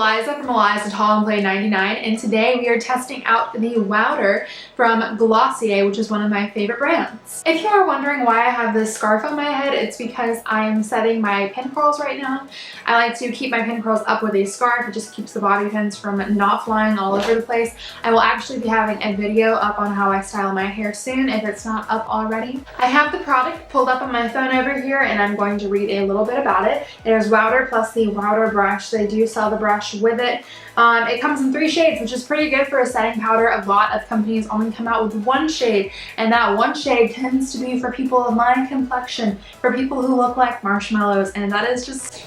Eliza from Eliza Tall and Play 99, and today we are testing out the Wowder from Glossier, which is one of my favorite brands. If you are wondering why I have this scarf on my head, it's because I am setting my pin curls right now. I like to keep my pin curls up with a scarf. It just keeps the bobby pins from not flying all over the place. I will actually be having a video up on how I style my hair soon if it's not up already. I have the product pulled up on my phone over here and I'm going to read a little bit about it. There's Wowder plus the Wowder brush. They do sell the brush with it. It comes in 3 shades, which is pretty good for a setting powder. A lot of companies only come out with 1 shade, and that 1 shade tends to be for people of my complexion, for people who look like marshmallows, and that is just...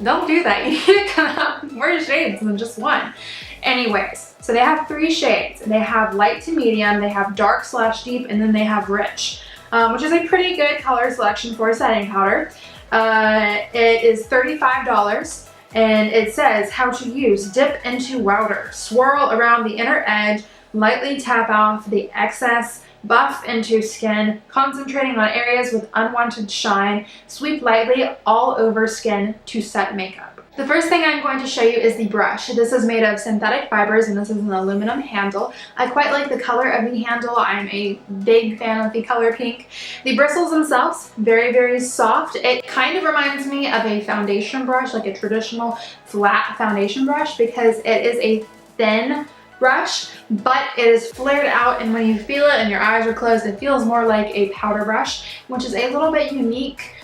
don't do that. You need to come out with more shades than just 1. Anyways, so they have 3 shades. They have light to medium, they have dark/deep, and then they have rich, which is a pretty good color selection for a setting powder. It is $35. And it says how to use: dip into Wowder, swirl around the inner edge, lightly tap off the excess, buff into skin, concentrating on areas with unwanted shine, sweep lightly all over skin to set makeup. The first thing I'm going to show you is the brush. This is made of synthetic fibers and this is an aluminum handle. I quite like the color of the handle. I'm a big fan of the color pink. The bristles themselves, very, very soft. It kind of reminds me of a foundation brush, like a traditional flat foundation brush, because it is a thin brush, but it is flared out, and when you feel it and your eyes are closed, it feels more like a powder brush, which is a little bit unique.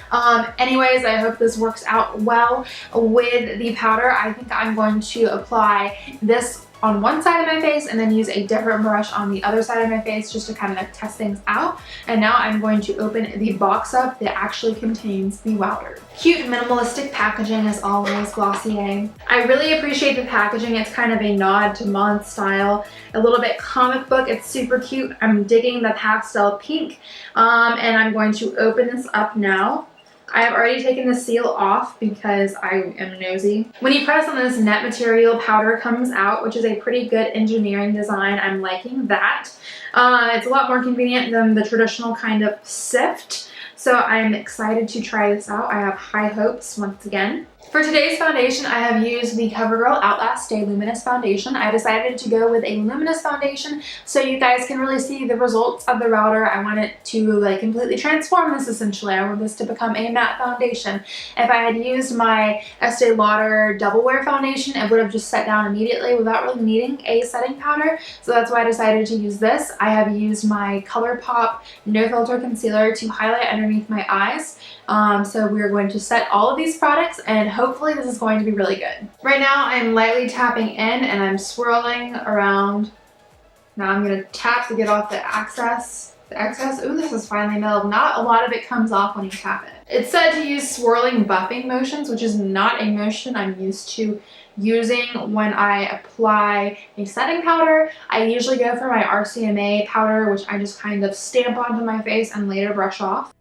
Anyways, I hope this works out well with the powder. I think I'm going to apply this on one side of my face and then use a different brush on the other side of my face just to kind of test things out. And now I'm going to open the box up that actually contains the Wowder. Cute minimalistic packaging as always, Glossier. I really appreciate the packaging. It's kind of a nod to mod style, a little bit comic book. It's super cute. I'm digging the pastel pink, and I'm going to open this up now. I have already taken the seal off because I am nosy. When you press on this, net material powder comes out, which is a pretty good engineering design. I'm liking that. It's a lot more convenient than the traditional kind of sift. So I'm excited to try this out. I have high hopes once again. For today's foundation, I have used the CoverGirl Outlast Stay Luminous Foundation. I decided to go with a luminous foundation so you guys can really see the results of the Wowder. I want it to like completely transform this essentially. I want this to become a matte foundation. If I had used my Estee Lauder Double Wear foundation, it would have just set down immediately without really needing a setting powder. So that's why I decided to use this. I have used my ColourPop No Filter Concealer to highlight underneath my eyes. So we're going to set all of these products and hopefully this is going to be really good. Right now I'm lightly tapping in and I'm swirling around. Now I'm going to tap to get off the excess. Ooh, this is finely milled. Not a lot of it comes off when you tap it. It's said to use swirling buffing motions, which is not a motion I'm used to using when I apply a setting powder. I usually go for my RCMA powder, which I just kind of stamp onto my face and later brush off.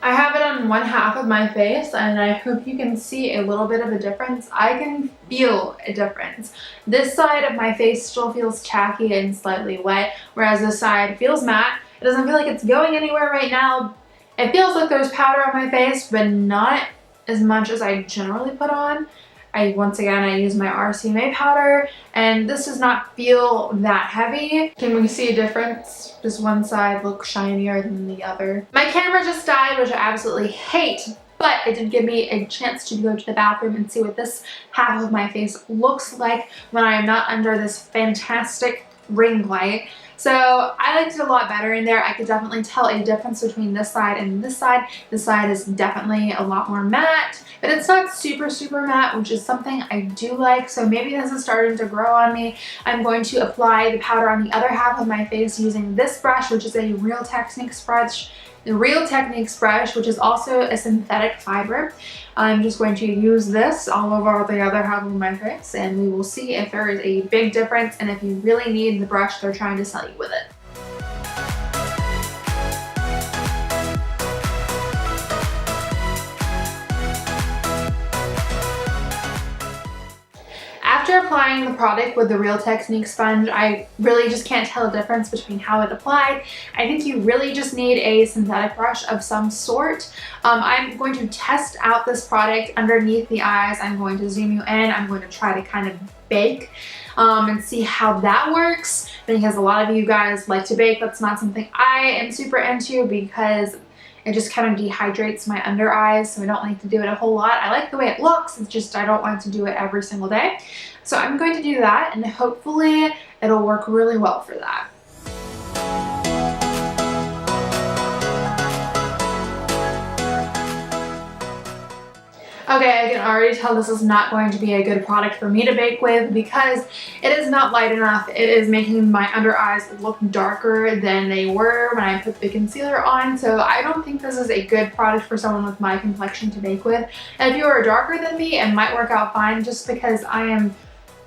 I have it on one half of my face and I hope you can see a little bit of a difference. I can feel a difference. This side of my face still feels tacky and slightly wet, whereas this side feels matte. It doesn't feel like it's going anywhere right now. It feels like there's powder on my face, but not as much as I generally put on. Once again, I use my RCMA powder, and this does not feel that heavy. Can we see a difference? Does one side look shinier than the other? My camera just died, which I absolutely hate, but it did give me a chance to go to the bathroom and see what this half of my face looks like when I am not under this fantastic ring light. So I liked it a lot better in there. I could definitely tell a difference between this side and this side. This side is definitely a lot more matte, but it's not super, super matte, which is something I do like. So maybe this is starting to grow on me. I'm going to apply the powder on the other half of my face using this brush, which is a Real Techniques brush. The Real Techniques brush, which is also a synthetic fiber. I'm just going to use this all over the other half of my face and we will see if there is a big difference and if you really need the brush they're trying to sell you with it. applying the product with the Real Technique sponge, I really just can't tell the difference between how it applied. I think you really just need a synthetic brush of some sort. I'm going to test out this product underneath the eyes. I'm going to zoom you in. I'm going to try to kind of bake and see how that works, because a lot of you guys like to bake. That's not something I am super into because it just kind of dehydrates my under eyes, so I don't like to do it a whole lot. I like the way it looks, it's just I don't want to do it every single day. So I'm going to do that, and hopefully it'll work really well for that. Okay, I can already tell this is not going to be a good product for me to bake with because it is not light enough. It is making my under eyes look darker than they were when I put the concealer on. So I don't think this is a good product for someone with my complexion to bake with. And if you are darker than me, it might work out fine. Just because I am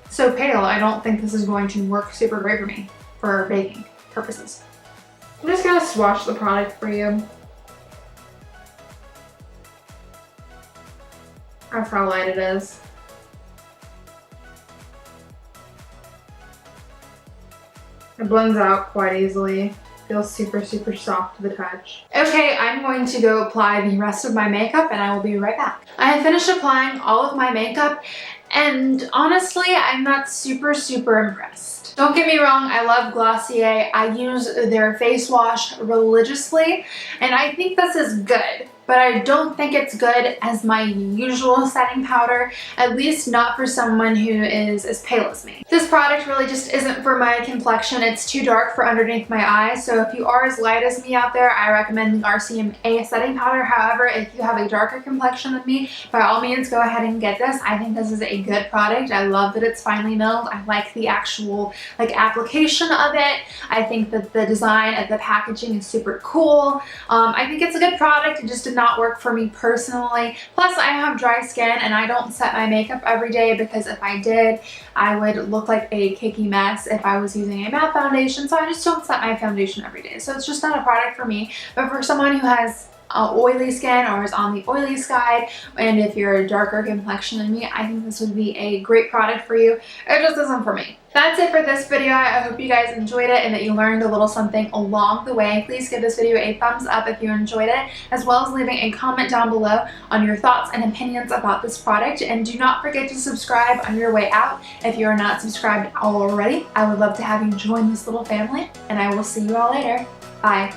so pale, I don't think this is going to work super great for me for baking purposes. I'm just gonna swatch the product for you. That's how light it is. It blends out quite easily. Feels super, super soft to the touch. Okay, I'm going to go apply the rest of my makeup and I will be right back. I have finished applying all of my makeup and honestly, I'm not super, super impressed. Don't get me wrong, I love Glossier. I use their face wash religiously and I think this is good. But I don't think it's good as my usual setting powder, at least not for someone who is as pale as me. This product really just isn't for my complexion. It's too dark for underneath my eyes, so if you are as light as me out there, I recommend the RCMA setting powder. However, if you have a darker complexion than me, by all means go ahead and get this. I think this is a good product. I love that it's finely milled. I like the actual application of it. I think that the design of the packaging is super cool. I think it's a good product. It just did not work for me personally. Plus I have dry skin and I don't set my makeup every day because if I did, I would look like a cakey mess if I was using a matte foundation. So I just don't set my foundation every day. So it's just not a product for me. But for someone who has oily skin or is on the oily side, and if you're a darker complexion than me, I think this would be a great product for you. It just isn't for me. That's it for this video. I hope you guys enjoyed it and that you learned a little something along the way. Please give this video a thumbs up if you enjoyed it, as well as leaving a comment down below on your thoughts and opinions about this product. And do not forget to subscribe on your way out if you are not subscribed already. I would love to have you join this little family, and I will see you all later. Bye.